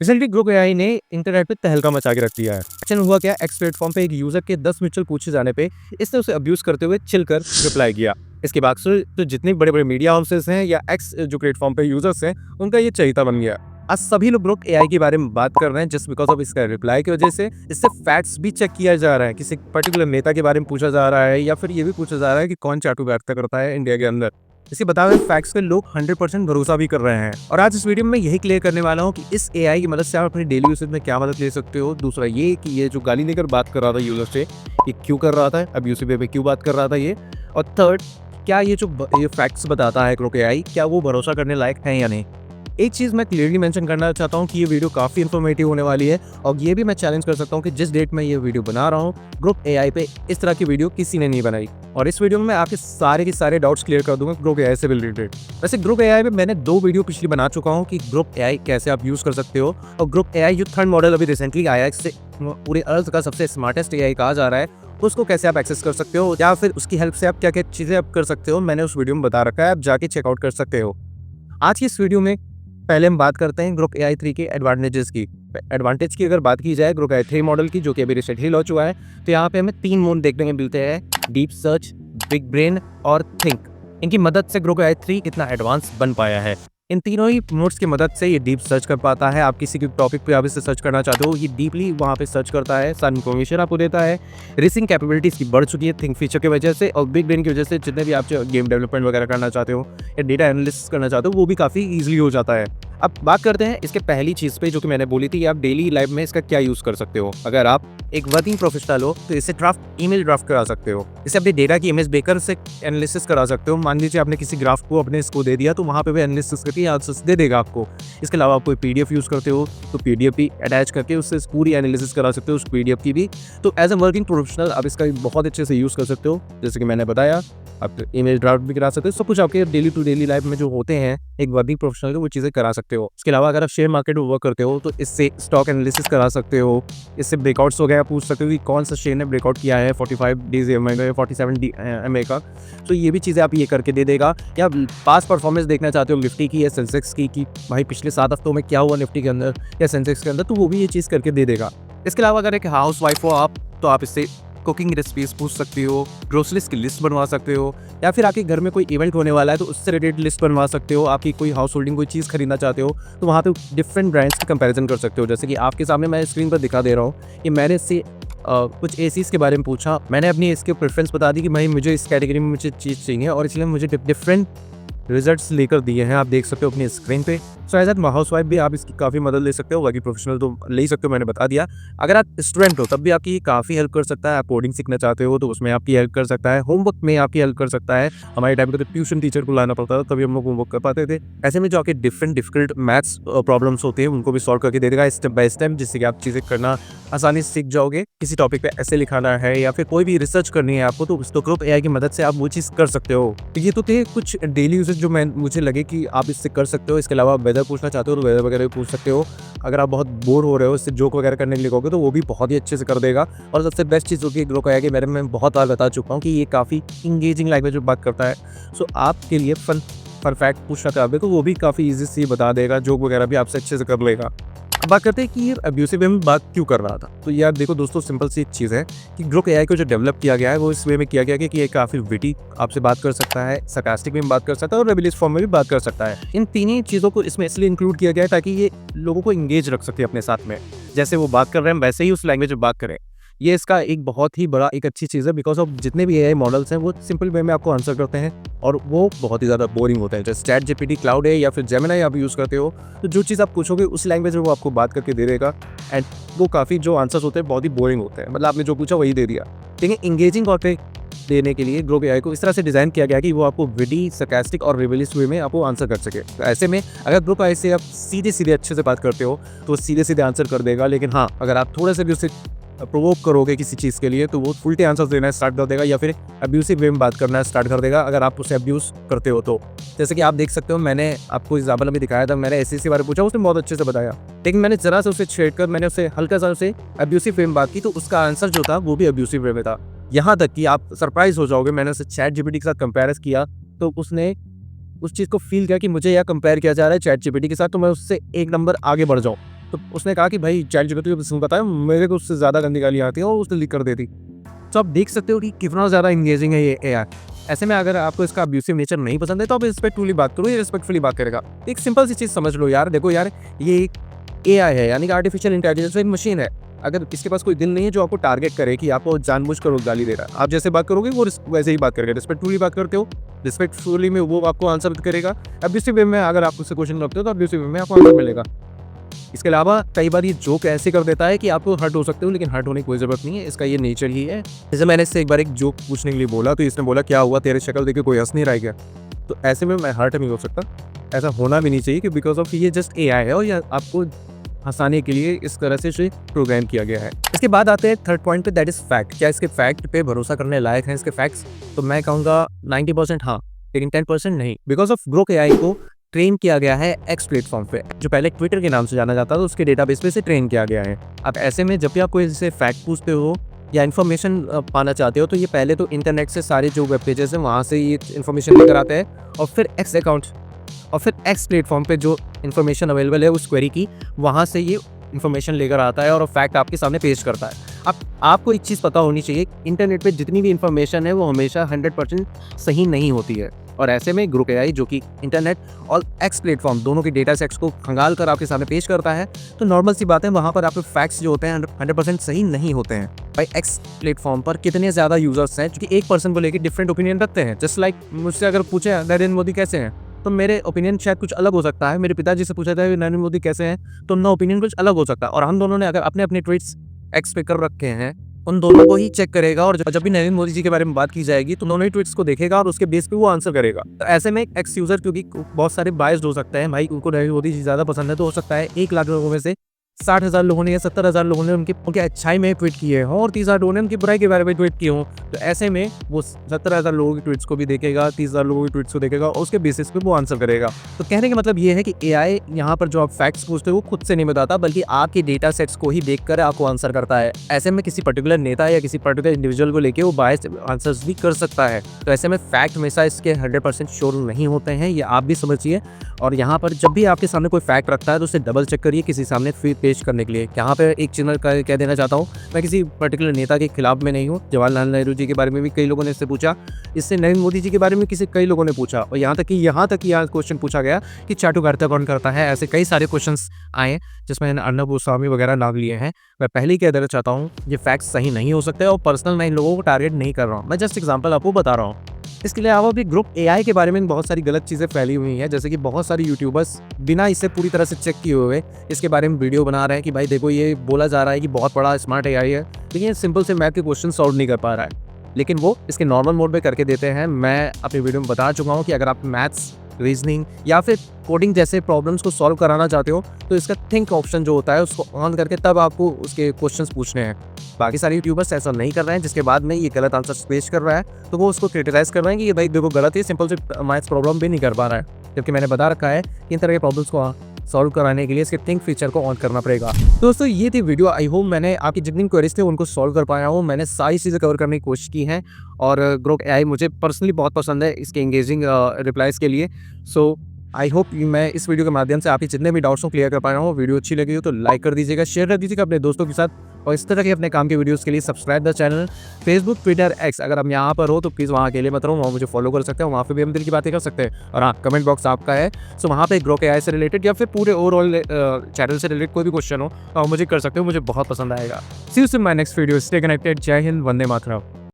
Recently group AI ने internet पे तहलका मचा के रख दिया है। एक्शन हुआ क्या, एक्स प्लेटफॉर्म पे एक यूजर के 10 म्यूचुअल पूछे जाने पे इसने उसे अब्यूज करते हुए चिल कर रिप्लाई किया। इसके बाद से तो जितने बड़े बड़े मीडिया हाउसेस हैं या एक्स जो प्लेटफॉर्म पे यूजर्स हैं, उनका ये चहिता बन गया। आज सभी लोग ग्रुप एआई के बारे में बात कर रहे हैं जस्ट बिकॉज ऑफ इसका रिप्लाई की वजह से। इससे फैक्ट्स भी चेक किया जा रहा है, किसी पर्टिकुलर नेता के बारे में पूछा जा रहा है या फिर ये भी पूछा जा रहा है कि कौन चाटू बैठता करता है इंडिया के अंदर। इसे बताए हुए फैक्ट्स पे लोग 100% भरोसा भी कर रहे हैं। और आज इस वीडियो में यही क्लियर करने वाला हूँ कि इस एआई की मदद से आप अपनी डेली यूसेज में क्या मदद ले सकते हो। दूसरा ये कि ये जो गाली देकर बात कर रहा था यूजर से, ये क्यों कर रहा था, अब्यूसिव वे पे क्यों बात कर रहा था ये। और थर्ड, क्या ये जो ये फैक्ट्स बताता है ग्रुप एआई, क्या वो भरोसा करने लायक है या नहीं। एक चीज़ मैं क्लियरली मेंशन करना चाहता हूँ कि ये वीडियो काफ़ी इन्फॉर्मेटिव होने वाली है। और ये भी मैं चैलेंज कर सकता हूँ कि जिस डेट में ये वीडियो बना रहा हूँ, ग्रुप एआई पे इस तरह की वीडियो किसी ने नहीं बनाई। और इस वीडियो में मैं आपके सारे के सारे डाउट्स क्लियर कर दूंगा ग्रुप एआई से रिलेटेड। वैसे ग्रुप एआई पे मैंने 2 वीडियो पिछली बना चुका हूँ कि ग्रुप एआई कैसे आप यूज़ कर सकते हो। और ग्रुप एआई जो थर्ड मॉडल अभी रिसेंटली आया है, इससे पूरे अर्थ का सबसे स्मार्टेस्ट एआई कहा जा रहा है, उसको कैसे आप एक्सेस कर सकते हो या फिर उसकी हेल्प से आप क्या क्या चीज़ें आप कर सकते हो, मैंने उस वीडियो में बता रखा है, आप जाके चेकआउट कर सकते हो। आज की इस वीडियो में पहले हम बात करते हैं ग्रुप एआई 3 के एडवांटेजेस की। एडवांटेज की अगर बात की जाए ग्रुप एआई 3 मॉडल की, जो कि अभी रिसेंटली लॉन्च हुआ है, तो यहाँ पे हमें 3 मोड देखने को मिलते हैं: डीप सर्च, बिग ब्रेन और थिंक। इनकी मदद से ग्रुप एआई 3 इतना एडवांस बन पाया है। इन तीनों ही मोड्स की मदद से ये डीप सर्च कर पाता है। आप किसी भी टॉपिक पे आप इससे सर्च करना चाहते हो, ये डीपली वहाँ पे सर्च करता है, सारी इन्फॉर्मेशन आपको देता है। रीजनिंग कैपेबिलिटी इसकी बढ़ चुकी है थिंक फीचर की वजह से। और बिग ब्रेन की वजह से जितने भी आप गेम डेवलपमेंट वगैरह करना चाहते हो या डेटा एनालिसिस करना चाहते हो, वो भी काफ़ी ईजिली हो जाता है। अब बात करते हैं इसके पहली चीज़ पे, जो कि मैंने बोली थी, आप डेली लाइफ में इसका क्या यूज़ कर सकते हो। अगर आप एक वर्किंग प्रोफेशनल हो तो इसे ईमेल ड्राफ्ट करा सकते हो। इसे अपने डेटा की इमेज देकर से एनालिसिस करा सकते हो। मान लीजिए आपने किसी ग्राफ को अपने इसको दे दिया, तो वहाँ पे भी एनालिसिस करके आंसर्स दे देगा आपको। इसके अलावा आप कोई पीडीएफ यूज़ करते हो तो पीडीएफ भी अटैच करके उससे पूरी एनालिसिस करा सकते हो उस पीडीएफ की भी। तो एज ए वर्किंग प्रोफेशनल आप इसका बहुत अच्छे से यूज़ कर सकते हो। जैसे कि मैंने बताया, आप ईमेल ड्राफ्ट भी करा सकते हो। सब कुछ आपके डेली टू डेली लाइफ में जो होते हैं एक वर्किंग प्रोफेशनल को, वो चीज़ें करा सकते हो। इसके अलावा अगर आप शेयर मार्केट में वर्क करते हो तो इससे स्टॉक एनालिसिस करा सकते हो। इससे ब्रेकआउट्स वगैरह पूछ सकते हो कि कौन सा शेयर ने ब्रेकआउट किया है 45 डेज EMA का या 47 EMA का। तो ये भी चीज़ें आप ये करके दे देगा। या पास परफॉर्मेंस देखना चाहते हो निफ्टी की या सेंसेक्स की कि भाई पिछले 7 हफ्तों में क्या हुआ निफ्टी के अंदर या सेंसेक्स के अंदर, तो वो भी ये चीज़ करके दे देगा। इसके अलावा अगर एक हाउस वाइफ हो आप, तो आप इससे कुकिंग रेसिपीज पूछ सकती हो, ग्रोसरीज की लिस्ट बनवा सकते हो, या फिर आपके घर में कोई इवेंट होने वाला है तो उससे रिलेटेड लिस्ट बनवा सकते हो। आपकी कोई हाउस होल्डिंग कोई चीज़ खरीदना चाहते हो तो वहाँ पे डिफरेंट ब्रांड्स की कंपैरिजन कर सकते हो। जैसे कि आपके सामने मैं स्क्रीन पर दिखा दे रहा हूँ कि मैंने इससे कुछ एसीज के बारे में पूछा। मैंने अपनी इसके प्रेफरेंस बता दी कि भाई मुझे इस कैटेगरी में मुझे चीज़ चाहिए, और इसलिए मुझे डिफरेंट रिजल्ट्स लेकर दिए हैं, आप देख सकते हो अपनी स्क्रीन पे। So as a housewife भी आप इसकी काफ़ी मदद ले सकते हो। बाकी प्रोफेशनल तो ले ही सकते हो, मैंने बता दिया। अगर आप स्टूडेंट हो तब भी आपकी काफ़ी हेल्प कर सकता है। आप कोडिंग सीखना चाहते हो तो उसमें आपकी हेल्प कर सकता है, होमवर्क में आपकी हेल्प कर सकता है। हमारे टाइम पे तो ट्यूशन टीचर को लाना पड़ता था, तभी हम लोग होमवर्क कर पाते थे। ऐसे में जो आपके डिफिकल्ट मैथ्स प्रॉब्लम्स होते हैं उनको भी सॉल्व करके दे देगा स्टेप बाय स्टेप, जिससे कि आप चीज़ें करना आसानी से सीख जाओगे। किसी टॉपिक पे ऐसे लिखाना है या फिर कोई भी रिसर्च करनी है आपको, तो ग्रुप एआई की मदद से आप वो चीज़ कर सकते हो। तो ये तो थे कुछ डेली यूजेज जो मुझे लगे कि आप इससे कर सकते हो। इसके अलावा वेदर पूछना चाहते हो तो वेदर वगैरह भी पूछ सकते हो। अगर आप बहुत बोर हो रहे हो, इससे जोक वगैरह करने के लिए कहोगे तो वो भी बहुत ही अच्छे से कर देगा। और सबसे बेस्ट चीज़ होगी ग्रुप एआई के बारे में मैं बहुत बार बता चुका हूँ कि ये काफ़ी इंगेजिंग लैंग्वेज में बात करता है। सो आपके लिए परफेक्ट पूछना चाहते तो वो भी काफ़ी ईजी से बता देगा, जोक वगैरह भी आपसे अच्छे से कर लेगा। अब बात करते हैं कि ये अब्यूसिव वे में बात क्यों कर रहा था। तो यार देखो दोस्तों, सिंपल सी एक चीज़ है कि ग्रुप एआई को जो डेवलप किया गया है वो इस वे में किया गया है कि ये काफ़ी विटी आपसे बात कर सकता है, सरकास्टिक में बात कर सकता है और रेबेलियस फॉर्म में भी बात कर सकता है। इन तीनों चीज़ों को इसमें इसलिए इंक्लूड किया गया है ताकि ये लोगों को इंगेज रख सके अपने साथ में। जैसे वो बात कर रहे हैं वैसे ही उस लैंग्वेज में बात करें। ये इसका एक बहुत ही बड़ा एक अच्छी चीज़ है, बिकॉज ऑफ जितने भी एआई मॉडल्स हैं वो सिंपल वे में आपको आंसर करते हैं और वो बहुत ही ज़्यादा बोरिंग होते हैं। जैसे चैट जीपीटी, क्लाउड है या फिर जेमिनी आप यूज़ करते हो, तो जो चीज़ आप पूछोगे उस लैंग्वेज में वो आपको बात करके दे देगा। एंड वो काफ़ी जो आंसर्स होते हैं बहुत ही बोरिंग होते हैं, मतलब आपने जो पूछा वही दे दिया। लेकिन इंगेजिंग और देने के लिए ग्रुप एआई को इस तरह से डिज़ाइन किया गया कि वो आपको विटी, सरकास्टिक और रिबेलियस वे में आपको आंसर कर सके। तो ऐसे में अगर ग्रुप एआई से आप सीधे अच्छे से बात करते हो तो सीधे आंसर कर देगा। लेकिन हाँ, अगर आप थोड़ा सा भी उससे प्रोवोक करोगे किसी चीज़ के लिए तो वो उल्टे आंसर्स देना स्टार्ट कर देगा या फिर अब्यूसिव वे में बात करना स्टार्ट कर देगा अगर आप उसे अब्यूज़ करते हो तो। जैसे कि आप देख सकते हो, मैंने आपको एग्जाम्पल अभी दिखाया था, मैंने एसएससी बारे में पूछा, उसने बहुत अच्छे से बताया। लेकिन मैंने ज़रा सा उसे छेड़ कर मैंने उसे हल्का सा उसे अब्यूसिव वे में बात की तो उसका आंसर जो था वो भी अब्यूसिव वे में था। यहाँ तक कि आप सरप्राइज हो जाओगे, मैंने उसे चैट जीपीटी के साथ कंपेयर किया तो उसने उस चीज़ को फील किया कि मुझे यह कंपेयर किया जा रहा है चैट जीपीटी के साथ, तो मैं उससे एक नंबर आगे बढ़ जाऊँ। तो उसने कहा कि भाई चैट जीपीटी को पता है मेरे को उससे ज़्यादा गंदी गाली आती है और उसने लिख कर देती। तो आप देख सकते हो कि कितना ज़्यादा इंगेजिंग है ये एआई। ऐसे में अगर आपको इसका अब्यूसिव नेचर नहीं पसंद है तो आप रिस्पेक्टफुली बात करो, ये रिस्पेक्टफुली बात करेगा। एक सिंपल सी चीज़ समझ लो यार, देखो यार, ये एक एआई है, यानी कि आर्टिफिशियल इंटेलिजेंस एक मशीन है। अगर इसके पास कोई दिल नहीं है जो आपको टारगेट करे कि आपको जानबूझकर वो गाली दे रहा है, आप जैसे बात करोगे वो वैसे ही बात करेगा। रिस्पेक्टफुली बात करते हो, रिस्पेक्टफुली में वो आपको आंसर करेगा। अब्यूसिव वे में अगर आप उससे क्वेश्चन रखते हो तो अब्यूसिव वे में आपको आंसर मिलेगा। इसके अलावा कई बार ये जोक ऐसे कर देता है कि आपको हर्ट हो सकते हो, लेकिन हर्ट होने की कोई ज़रूरत नहीं है, इसका ये नेचर ही है। जैसे मैंने इससे एक बार एक जोक पूछने के लिए बोला तो इसने बोला, क्या हुआ तेरी शक्ल देख के कोई हंस नहीं रहा है क्या? तो ऐसे में मैं हर्ट नहीं हो सकता, ऐसा होना भी नहीं चाहिए कि बिकॉज ऑफ ये जस्ट एआई है और ये आपको हंसाने के लिए इस तरह से प्रोग्राम किया गया है। इसके बाद आते हैं थर्ड पॉइंट पे, दैट इज़ फैक्ट। क्या इसके फैक्ट पे भरोसा करने लायक हैं इसके फैक्ट्स? तो मैं कहूँगा 90% हाँ, लेकिन 10% नहीं। बिकॉज ऑफ ग्रोक एआई को ट्रेन किया गया है एक्स प्लेटफॉर्म पे, जो पहले ट्विटर के नाम से जाना जाता था, उसके डेटाबेस पे से ट्रेन किया गया है। अब ऐसे में जब भी आप कोई इससे फैक्ट पूछते हो या इन्फॉर्मेशन पाना चाहते हो तो ये पहले तो इंटरनेट से सारे जो वेब पेजेस हैं वहाँ से ये इन्फॉर्मेशन लेकर आते हैं और फिर एक्स अकाउंट और फिर एक्स प्लेटफॉर्म पे जो इन्फॉर्मेशन अवेलेबल है उस क्वेरी की, वहाँ से ये इन्फॉर्मेशन लेकर आता है और फैक्ट आपके सामने पेश करता है। अब आपको एक चीज़ पता होनी चाहिए, इंटरनेट पे जितनी भी इन्फॉर्मेशन है वो हमेशा 100% सही नहीं होती है। और ऐसे में ग्रोक एआई जो कि इंटरनेट और एक्स प्लेटफॉर्म दोनों के डेटा सेट्स को खंगाल कर आपके सामने पेश करता है, तो नॉर्मल सी बात है वहाँ पर आपके फैक्ट्स जो होते हैं 100% सही नहीं होते हैं। भाई एक्स प्लेटफॉर्म पर कितने ज़्यादा यूजर्स हैं जो कि एक पर्सन को लेकर डिफरेंट ओपिनियन रखते हैं। जस्ट लाइक मुझसे अगर पूछे नरेंद्र मोदी कैसे हैं, तो मेरे ओपिनियन शायद कुछ अलग हो सकता है। मेरे पिताजी से पूछा था नरेंद्र मोदी कैसे हैं, तो उनका ओपिनियन कुछ अलग हो सकता है। और हम दोनों ने अगर अपने अपने ट्वीट्स एक्स पे कर रखे हैं, उन दोनों को ही चेक करेगा और जब भी नरेंद्र मोदी जी के बारे में बात की जाएगी तो दोनों ही ट्वीट्स को देखेगा और उसके बेस पे वो आंसर करेगा। तो ऐसे में एक्स यूजर, क्योंकि बहुत सारे बायस्ड हो सकते हैं, भाई उनको नरेंद्र मोदी जी ज़्यादा पसंद है, तो हो सकता है 1 लाख लोगों में से 60,000 लोगों ने या 70,000 लोगों ने उनके अच्छाई में ट्वीट किए हों और 30,000 लोगों ने उनकी बुराई के बारे में ट्वीट किए हों। तो ऐसे में वो 70,000 लोगों की ट्वीट्स को भी देखेगा, 30,000 लोगों की ट्वीट्स को देखेगा और उसके बेसिस पे वो आंसर करेगा। तो कहने का मतलब ये है कि एआई यहाँ पर जो आप फैक्ट्स पूछते हो वो खुद से नहीं बताता, बल्कि आपके डेटा सेट्स को ही देखकर आपको आंसर करता है। ऐसे में किसी पर्टिकुलर नेता या किसी पर्टिकुलर इंडिविजुअल को लेकर वो बायस्ड आंसर्स भी कर सकता है। तो ऐसे में फैक्ट हमेशा इसके 100% श्योर नहीं होते हैं, ये आप भी समझिए। और यहाँ पर जब भी आपके सामने कोई फैक्ट रखता है तो उसे डबल चेक करिए किसी सामने फिर पेश करने के लिए। यहाँ पे एक चैनल का कह देना चाहता हूँ, मैं किसी पर्टिकुलर नेता के खिलाफ में नहीं हूँ। जवाहरलाल नेहरू जी के बारे में भी कई लोगों ने इससे पूछा, इससे नरेंद्र मोदी जी के बारे में कई लोगों ने पूछा, और यहाँ तक कि क्वेश्चन पूछा गया कि चाटुकारिता कौन करता है। ऐसे कई सारे क्वेश्चंस आए जिसमें अर्नब गोस्वामी वगैरह नाम लिए हैं। मैं पहले ही कह देना चाहता हूँ ये फैक्ट्स सही नहीं हो सकते और पर्सनल मैं इन लोगों को टारगेट नहीं कर रहा हूँ, मैं जस्ट एग्जाम्पल आपको बता रहा हूँ। इसके अलावा भी ग्रुप एआई के बारे में बहुत सारी गलत चीज़ें फैली हुई हैं, जैसे कि बहुत सारे यूट्यूबर्स बिना इसे पूरी तरह से चेक किए हुए इसके बारे में वीडियो बना रहे हैं कि भाई देखो ये बोला जा रहा है कि बहुत बड़ा स्मार्ट एआई है, लेकिन ये सिंपल से मैथ के क्वेश्चन सॉल्व नहीं कर पा रहा है, लेकिन वो इसके नॉर्मल मोड में करके देते हैं। मैं अपनी वीडियो में बता चुका हूँ कि अगर आप मैथ्स, रीजनिंग या फिर कोडिंग जैसे प्रॉब्लम्स को सॉल्व कराना चाहते हो तो इसका थिंक ऑप्शन जो होता है उसको ऑन करके तब आपको उसके क्वेश्चंस पूछने हैं। बाकी सारे यूट्यूबर्स ऐसा नहीं कर रहे हैं, जिसके बाद में ये गलत आंसर पेश कर रहा है तो वो उसको क्रिटिसाइज कर रहे हैं कि ये भाई देखो गलत है, सिंपल से मैथ्स प्रॉब्लम भी नहीं कर पा रहा है। जबकि मैंने बता रखा है कि इन तरह के प्रॉब्लम्स को सॉल्व कराने के लिए इसके थिंक फीचर को ऑन करना पड़ेगा। दोस्तों ये थी वीडियो, आई होप मैंने आपकी जितनी क्वेरीज थे उनको सॉल्व कर पाया हूँ। मैंने सारी चीज़ें कवर करने की कोशिश की हैं और ग्रोक एआई मुझे पर्सनली बहुत पसंद है इसके एंगेजिंग रिप्लाइज के लिए। सो आई होप मैं इस वीडियो के माध्यम से आपके जितने भी डाउट्स को क्लियर कर पाया हूँ। वीडियो अच्छी लगी हो तो लाइक कर दीजिएगा, शेयर कर दीजिएगा अपने दोस्तों के साथ, और इस तरह के अपने काम के वीडियोस के लिए subscribe the channel. Facebook, Twitter, x, अगर हम यहाँ पर हो तो प्लीज़ वहाँ अकेले मत रहो, वहाँ मुझे फॉलो कर सकते हैं, वहाँ पे भी हम दिल की बातें कर सकते हैं। और हाँ, कमेंट बॉक्स आपका है, सो वहाँ पे ग्रोक एआई से रिलेटेड या फिर पूरे ओवरऑल चैनल से रिलेटेड कोई भी क्वेश्चन हो तो आप मुझे कर सकते हो, मुझे बहुत पसंद आएगा। See you soon my next video, stay connected. जय हिंद, वंदे मातरम।